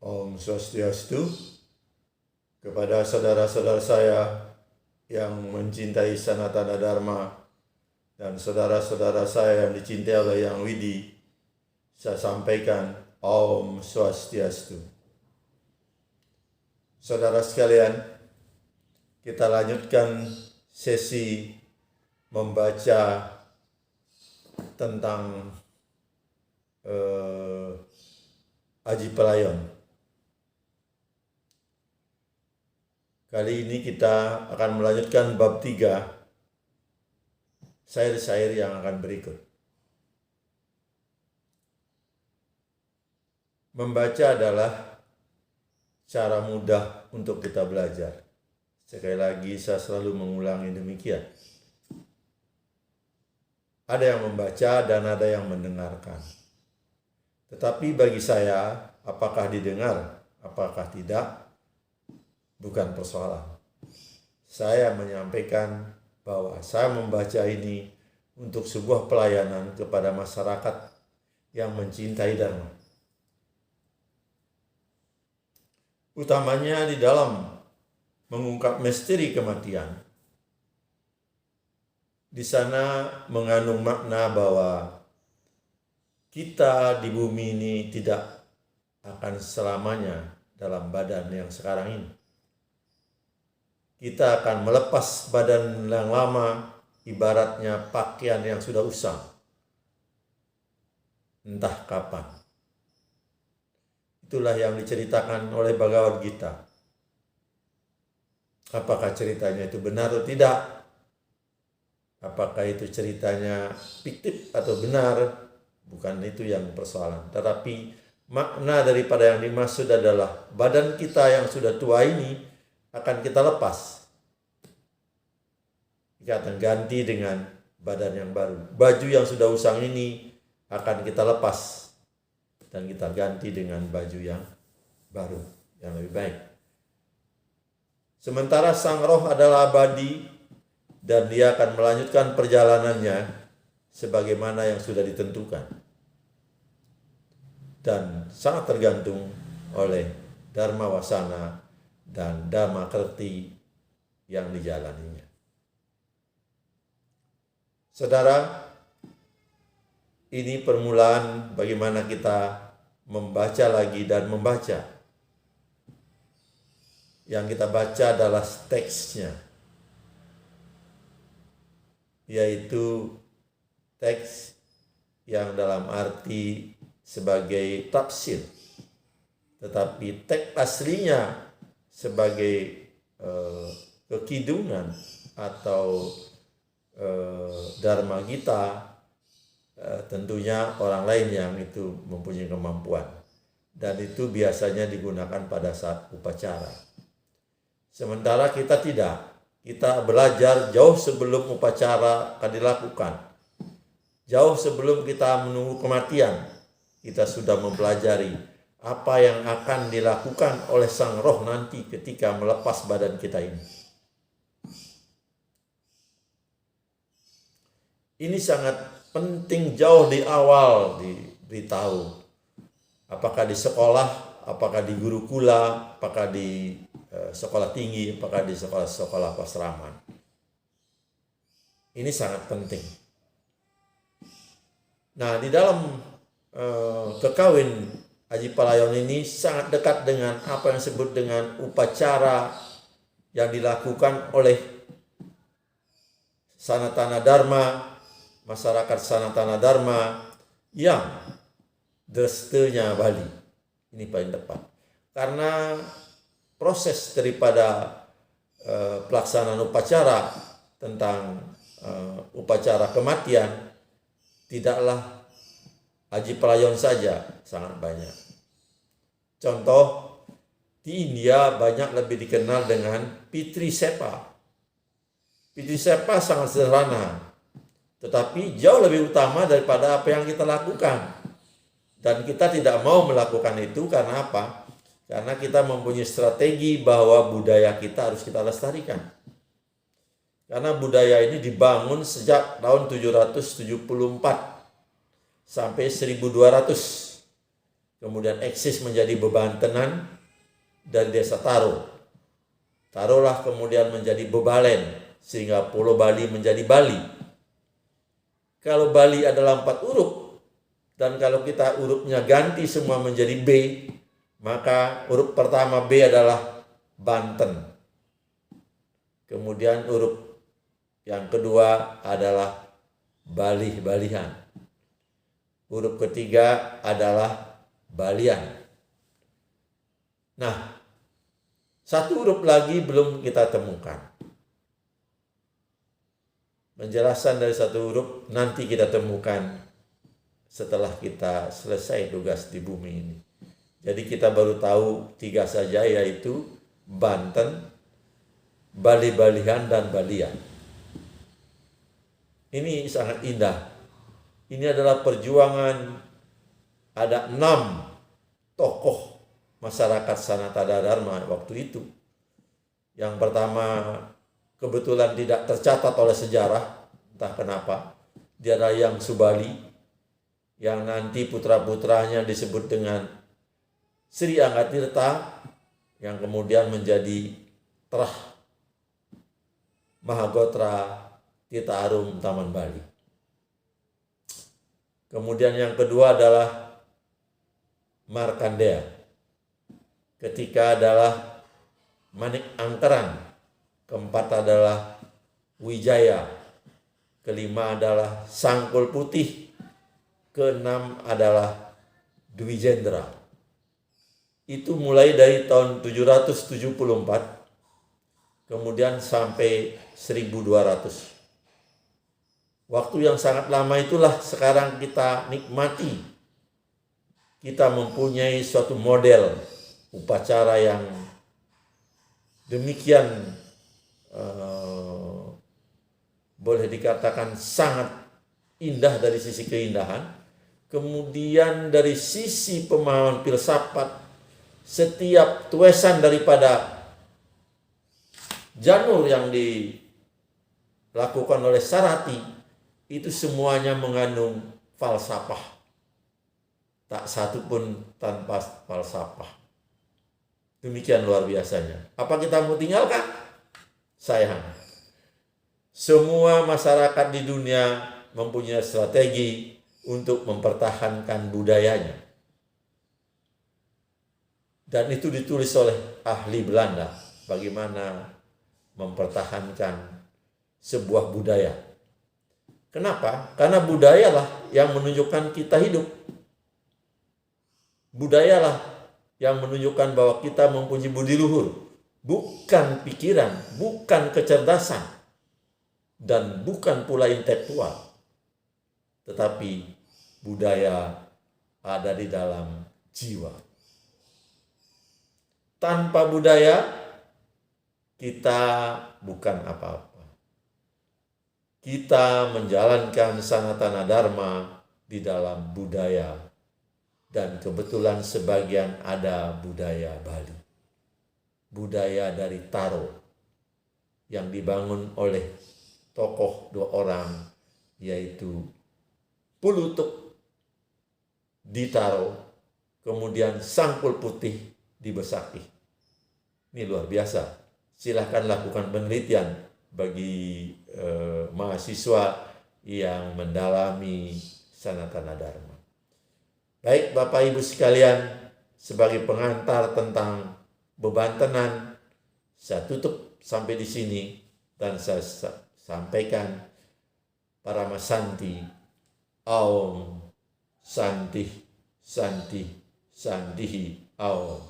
Om Swastiastu. Kepada saudara-saudara saya yang mencintai Sanatana Dharma dan saudara-saudara saya yang dicintai oleh Yang Widi, saya sampaikan Om Swastiastu. Saudara sekalian, kita lanjutkan sesi membaca tentang Aji Pelayon. Kali ini kita akan melanjutkan bab 3, syair-syair yang akan berikut. Membaca adalah cara mudah untuk kita belajar. Sekali lagi saya selalu mengulangi demikian. Ada yang membaca dan ada yang mendengarkan. Tetapi bagi saya, apakah didengar, apakah tidak, bukan persoalan. Saya menyampaikan bahwa saya membaca ini untuk sebuah pelayanan kepada masyarakat yang mencintai Dharma. Utamanya di dalam mengungkap misteri kematian. Di sana mengandung makna bahwa kita di bumi ini tidak akan selamanya dalam badan yang sekarang ini. Kita akan melepas badan yang lama, ibaratnya pakaian yang sudah usang. Entah kapan. Itulah yang diceritakan oleh Bhagavad Gita. Apakah ceritanya itu benar atau tidak? Apakah itu ceritanya fiktif atau benar? Bukan itu yang persoalan. Tetapi makna daripada yang dimaksud adalah badan kita yang sudah tua ini akan kita lepas. Kita akan ganti dengan badan yang baru. Baju yang sudah usang ini akan kita lepas dan kita ganti dengan baju yang baru, yang lebih baik. Sementara sang roh adalah abadi dan dia akan melanjutkan perjalanannya sebagaimana yang sudah ditentukan. Dan sangat tergantung oleh Dharma Wasana dan Dhamma Kerti yang dijalaninya. Saudara, ini permulaan bagaimana kita membaca lagi dan membaca. Yang kita baca adalah teksnya, yaitu teks yang dalam arti sebagai tafsir, tetapi teks aslinya sebagai kekidungan atau Dharma Gita, tentunya orang lain yang itu mempunyai kemampuan. Dan itu biasanya digunakan pada saat upacara. Sementara kita tidak. Kita belajar jauh sebelum upacara akan dilakukan. Jauh sebelum kita menunggu kematian, kita sudah mempelajari apa yang akan dilakukan oleh sang roh nanti ketika melepas badan kita ini. Ini sangat penting jauh di awal diberitahu. Apakah di sekolah, apakah di gurukula, apakah di sekolah tinggi, apakah di sekolah-sekolah pasraman. Ini sangat penting. Nah, di dalam kekawin Aji Pelayon ini sangat dekat dengan apa yang disebut dengan upacara yang dilakukan oleh Sanatana Dharma, masyarakat Sanatana Dharma yang drestenya Bali. Ini paling tepat. Karena proses daripada pelaksanaan upacara tentang upacara kematian tidaklah Aji Pelayon saja, sangat banyak. Contoh, di India banyak lebih dikenal dengan Pitri Sepa. Pitri Sepa sangat sederhana, tetapi jauh lebih utama daripada apa yang kita lakukan. Dan kita tidak mau melakukan itu karena apa? Karena kita mempunyai strategi bahwa budaya kita harus kita lestarikan. Karena budaya ini dibangun sejak tahun 774 sampai 1200. kemudian eksis menjadi bebantenan dari desa Taro. Tarolah kemudian menjadi Bebalen, sehingga Pulau Bali menjadi Bali. Kalau Bali adalah 4 huruf, dan kalau kita hurufnya ganti semua menjadi B, maka huruf pertama B adalah Banten. Kemudian huruf yang kedua adalah Bali-Balihan. Huruf ketiga adalah Balian. Nah, satu huruf lagi belum kita temukan. Penjelasan dari satu huruf nanti kita temukan setelah kita selesai tugas di bumi ini. Jadi kita baru tahu 3 saja, yaitu Banten, Bali-Balihan, dan Balian. Ini sangat indah. Ini adalah perjuangan, ada 6 tokoh masyarakat Sanatana Dharma waktu itu. Yang pertama kebetulan tidak tercatat oleh sejarah, entah kenapa. Dia adalah Yang Subali, yang nanti putra-putranya disebut dengan Sri Anggatirta, yang kemudian menjadi Terah Mahagotra Tirta Arum Taman Bali. Kemudian yang kedua adalah Markandeya. Ketiga adalah Manik Angkeran. Keempat adalah Wijaya. Kelima adalah Sangkul Putih. Keenam adalah Dwijendra. Itu mulai dari tahun 774 kemudian sampai 1200. Waktu yang sangat lama itulah sekarang kita nikmati. Kita mempunyai suatu model upacara yang demikian boleh dikatakan sangat indah dari sisi keindahan. Kemudian dari sisi pemahaman filsafat, setiap tuesan daripada janur yang dilakukan oleh Sarati itu semuanya mengandung falsafah. Tak satu pun tanpa falsafah. Demikian luar biasanya. Apa kita mau tinggalkan? Sayang. Semua masyarakat di dunia mempunyai strategi untuk mempertahankan budayanya. Dan itu ditulis oleh ahli Belanda. Bagaimana mempertahankan sebuah budaya. Kenapa? Karena budayalah yang menunjukkan kita hidup. Budayalah yang menunjukkan bahwa kita mempunyai budi luhur. Bukan pikiran, bukan kecerdasan, dan bukan pula intelektual. Tetapi budaya ada di dalam jiwa. Tanpa budaya, kita bukan apa-apa. Kita menjalankan Sanatana Dharma di dalam budaya. Dan kebetulan sebagian ada budaya Bali. Budaya dari Taro yang dibangun oleh tokoh 2 orang, yaitu Pulutuk di Taro, kemudian Sangkul Putih di Besakih. Ini luar biasa. Silahkan lakukan penelitian bagi mahasiswa yang mendalami Sanatana Dharma. Baik Bapak Ibu sekalian, sebagai pengantar tentang bebantenan, saya tutup sampai di sini dan saya sampaikan Paramasanti, Aum, Santi, Santi, Sandihi, Aum.